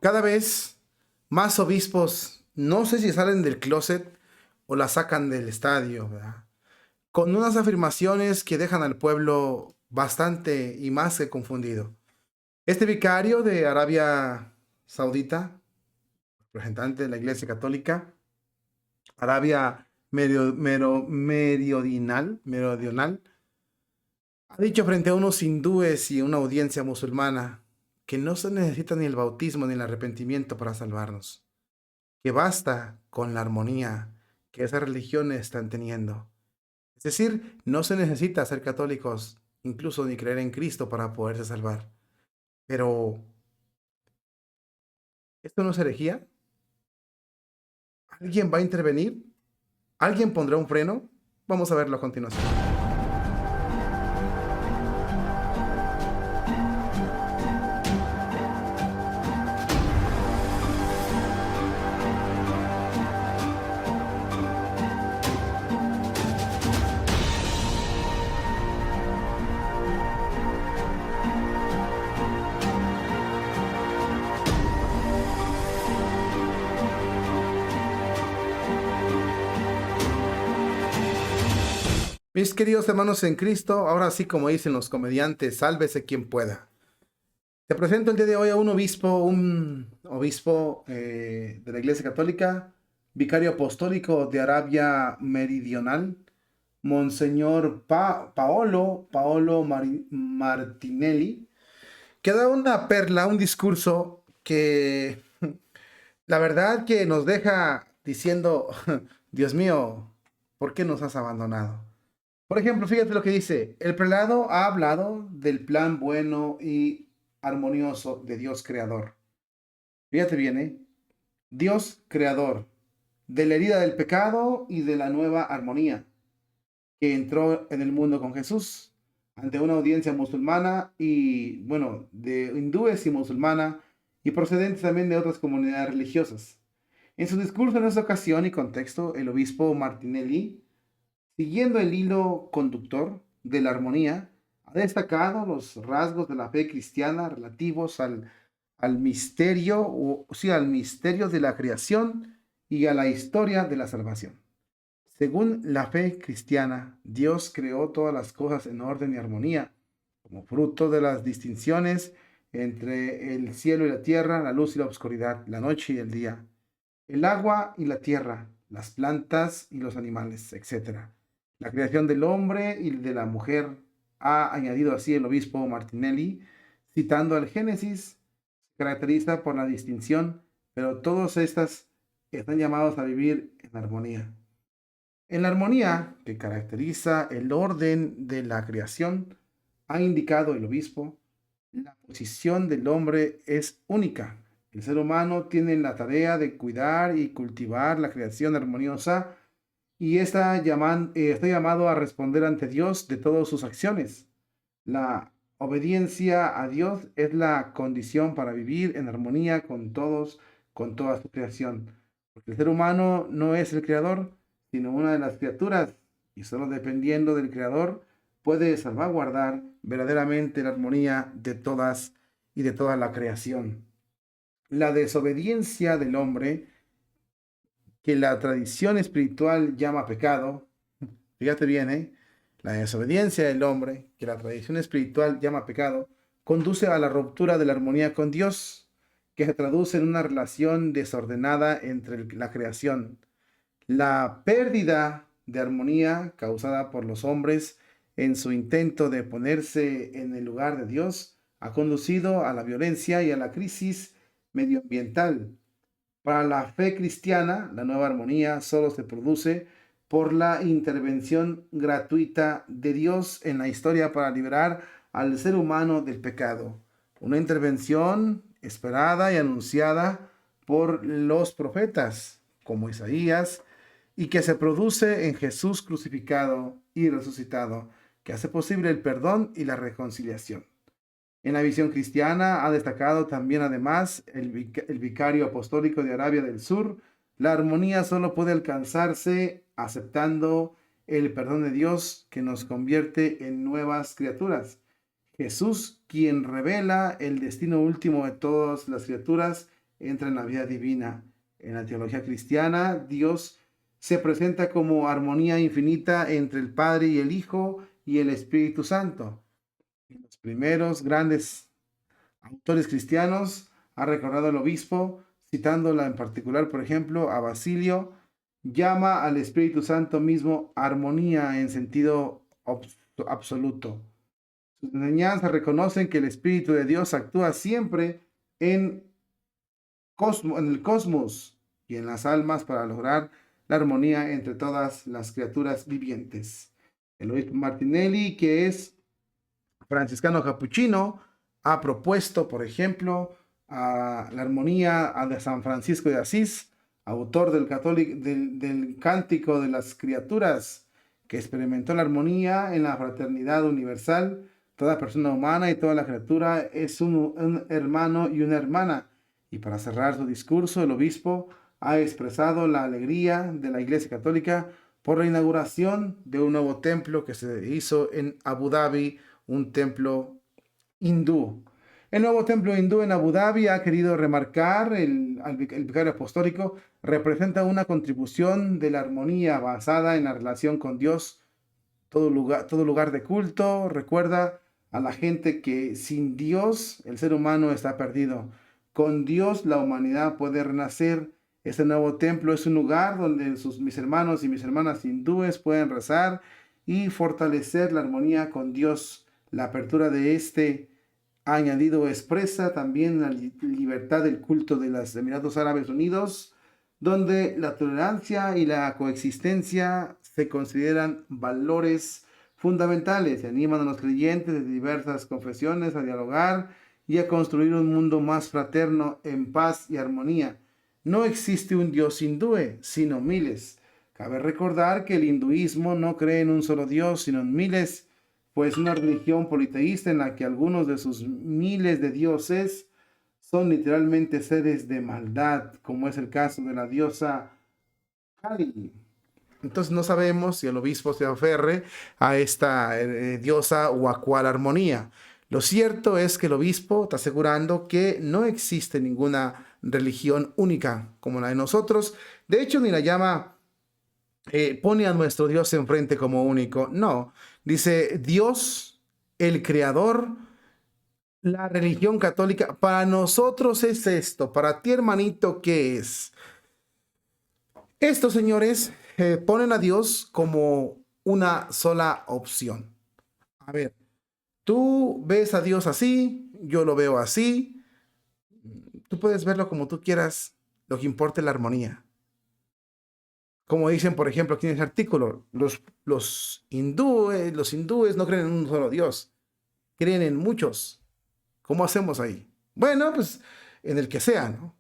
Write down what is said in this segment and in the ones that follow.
Cada vez más obispos, no sé si salen del closet o la sacan del estadio, ¿verdad? Con unas afirmaciones que dejan al pueblo bastante y más que confundido. Este vicario de Arabia Saudita, representante de la Iglesia Católica, Arabia Meridional, ha dicho frente a unos hindúes y una audiencia musulmana que no se necesita ni el bautismo ni el arrepentimiento para salvarnos, que basta con la armonía que esas religiones están teniendo. Es decir, no se necesita ser católicos, incluso ni creer en Cristo para poderse salvar. Pero, ¿esto no es herejía? ¿Alguien va a intervenir? ¿Alguien pondrá un freno? Vamos a verlo a continuación. Mis queridos hermanos en Cristo, ahora sí como dicen los comediantes, sálvese quien pueda. Te presento el día de hoy a un obispo de la Iglesia Católica, vicario apostólico de Arabia Meridional, Monseñor Paolo Martinelli, que da una perla, un discurso que la verdad que nos deja diciendo, Dios mío, ¿por qué nos has abandonado? Por ejemplo, fíjate lo que dice, el prelado ha hablado del plan bueno y armonioso de Dios creador. Fíjate bien, ¿eh? Dios creador, de la herida del pecado y de la nueva armonía que entró en el mundo con Jesús ante una audiencia musulmana y, bueno, de hindúes y musulmana y procedentes también de otras comunidades religiosas. En su discurso en esta ocasión y contexto, el obispo Martinelli, siguiendo el hilo conductor de la armonía, ha destacado los rasgos de la fe cristiana relativos al misterio, o sí, al misterio de la creación y a la historia de la salvación. Según la fe cristiana, Dios creó todas las cosas en orden y armonía, como fruto de las distinciones entre el cielo y la tierra, la luz y la oscuridad, la noche y el día, el agua y la tierra, las plantas y los animales, etc. La creación del hombre y de la mujer, ha añadido así el obispo Martinelli, citando al Génesis, se caracteriza por la distinción, pero todas estas están llamados a vivir en armonía. En la armonía que caracteriza el orden de la creación, ha indicado el obispo, la posición del hombre es única. El ser humano tiene la tarea de cuidar y cultivar la creación armoniosa y está llamado a responder ante Dios de todas sus acciones. La obediencia a Dios es la condición para vivir en armonía con todos, con toda su creación. Porque el ser humano no es el creador, sino una de las criaturas, y solo dependiendo del creador puede salvaguardar verdaderamente la armonía de todas y de toda la creación. La desobediencia del hombre, que la tradición espiritual llama pecado, fíjate bien, ¿eh? La desobediencia del hombre, que la tradición espiritual llama pecado, conduce a la ruptura de la armonía con Dios, que se traduce en una relación desordenada entre la creación. La pérdida de armonía causada por los hombres en su intento de ponerse en el lugar de Dios ha conducido a la violencia y a la crisis medioambiental. Para la fe cristiana, la nueva armonía solo se produce por la intervención gratuita de Dios en la historia para liberar al ser humano del pecado. Una intervención esperada y anunciada por los profetas, como Isaías, y que se produce en Jesús crucificado y resucitado, que hace posible el perdón y la reconciliación. En la visión cristiana ha destacado también además el vicario apostólico de Arabia del Sur, la armonía solo puede alcanzarse aceptando el perdón de Dios que nos convierte en nuevas criaturas. Jesús, quien revela el destino último de todas las criaturas, entra en la vida divina. En la teología cristiana, Dios se presenta como armonía infinita entre el Padre y el Hijo y el Espíritu Santo. Los primeros grandes autores cristianos ha recordado el obispo, citándola en particular, por ejemplo, a Basilio, llama al Espíritu Santo mismo armonía en sentido absoluto. Sus enseñanzas reconocen que el Espíritu de Dios actúa siempre en, en el cosmos y en las almas para lograr la armonía entre todas las criaturas vivientes. El obispo Martinelli, que es franciscano capuchino, ha propuesto, por ejemplo, a la armonía de San Francisco de Asís, autor del Cántico de las Criaturas, que experimentó la armonía en la fraternidad universal. Toda persona humana y toda la criatura es un hermano y una hermana. Y para cerrar su discurso, el obispo ha expresado la alegría de la Iglesia Católica por la inauguración de un nuevo templo que se hizo en Abu Dhabi, un templo hindú. El nuevo templo hindú en Abu Dhabi ha querido remarcar, el vicario apostólico representa una contribución de la armonía basada en la relación con Dios. Todo lugar de culto recuerda a la gente que sin Dios el ser humano está perdido. Con Dios la humanidad puede renacer. Este nuevo templo es un lugar donde mis hermanos y mis hermanas hindúes pueden rezar y fortalecer la armonía con Dios. La apertura de este añadido expresa también la libertad del culto de los Emiratos Árabes Unidos, donde la tolerancia y la coexistencia se consideran valores fundamentales y animan a los creyentes de diversas confesiones a dialogar y a construir un mundo más fraterno en paz y armonía. No existe un Dios hindú, sino miles. Cabe recordar que el hinduismo no cree en un solo Dios, sino en miles, pues una religión politeísta en la que algunos de sus miles de dioses son literalmente seres de maldad, como es el caso de la diosa Kali. Entonces no sabemos si el obispo se aferre a esta diosa o a cuál armonía. Lo cierto es que el obispo está asegurando que no existe ninguna religión única como la de nosotros. De hecho, ni la llama, pone a nuestro Dios enfrente como único. No, dice Dios, el creador, la religión católica. Para nosotros es esto. Para ti, hermanito, ¿qué es? Estos señores ponen a Dios como una sola opción. A ver, tú ves a Dios así, yo lo veo así. Tú puedes verlo como tú quieras, lo que importa es la armonía. Como dicen, por ejemplo, aquí en ese artículo, los hindúes no creen en un solo Dios, creen en muchos. ¿Cómo hacemos ahí? Bueno, pues en el que sea, ¿no?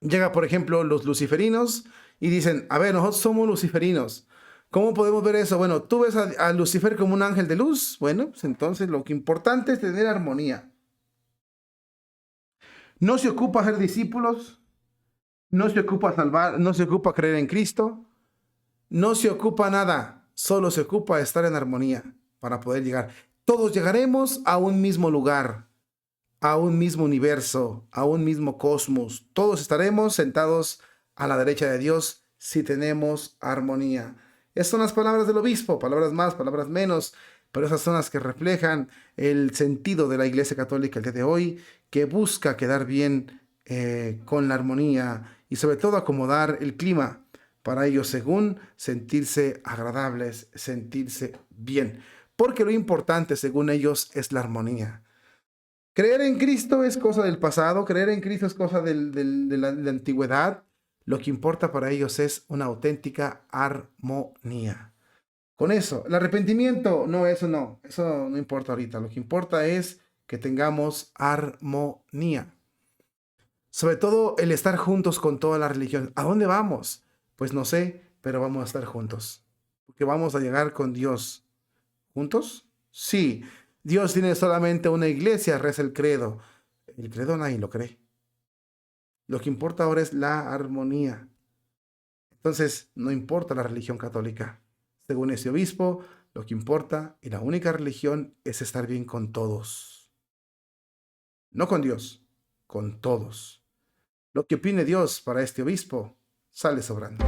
Llega, por ejemplo, los luciferinos y dicen, a ver, nosotros somos luciferinos. ¿Cómo podemos ver eso? Bueno, tú ves a Lucifer como un ángel de luz. Bueno, pues entonces lo que importante es tener armonía. No se ocupa ser discípulos, no se ocupa salvar, no se ocupa creer en Cristo, no se ocupa nada, solo se ocupa estar en armonía para poder llegar. Todos llegaremos a un mismo lugar, a un mismo universo, a un mismo cosmos. Todos estaremos sentados a la derecha de Dios si tenemos armonía. Esas son las palabras del obispo, palabras más, palabras menos, pero esas son las que reflejan el sentido de la Iglesia Católica el día de hoy, que busca quedar bien con la armonía y sobre todo acomodar el clima para ellos según sentirse agradables, sentirse bien. Porque lo importante, según ellos, es la armonía. Creer en Cristo es cosa del pasado, creer en Cristo es cosa de la antigüedad. Lo que importa para ellos es una auténtica armonía. Con eso, el arrepentimiento, no, eso no importa ahorita. Lo que importa es que tengamos armonía. Sobre todo el estar juntos con toda la religión. ¿A dónde vamos? Pues no sé, pero vamos a estar juntos. Porque vamos a llegar con Dios. ¿Juntos? Sí. Dios tiene solamente una iglesia, reza el credo. El credo nadie lo cree. Lo que importa ahora es la armonía. Entonces, no importa la religión católica. Según ese obispo, lo que importa y la única religión es estar bien con todos. No con Dios, con todos. Lo que opine Dios para este obispo sale sobrando.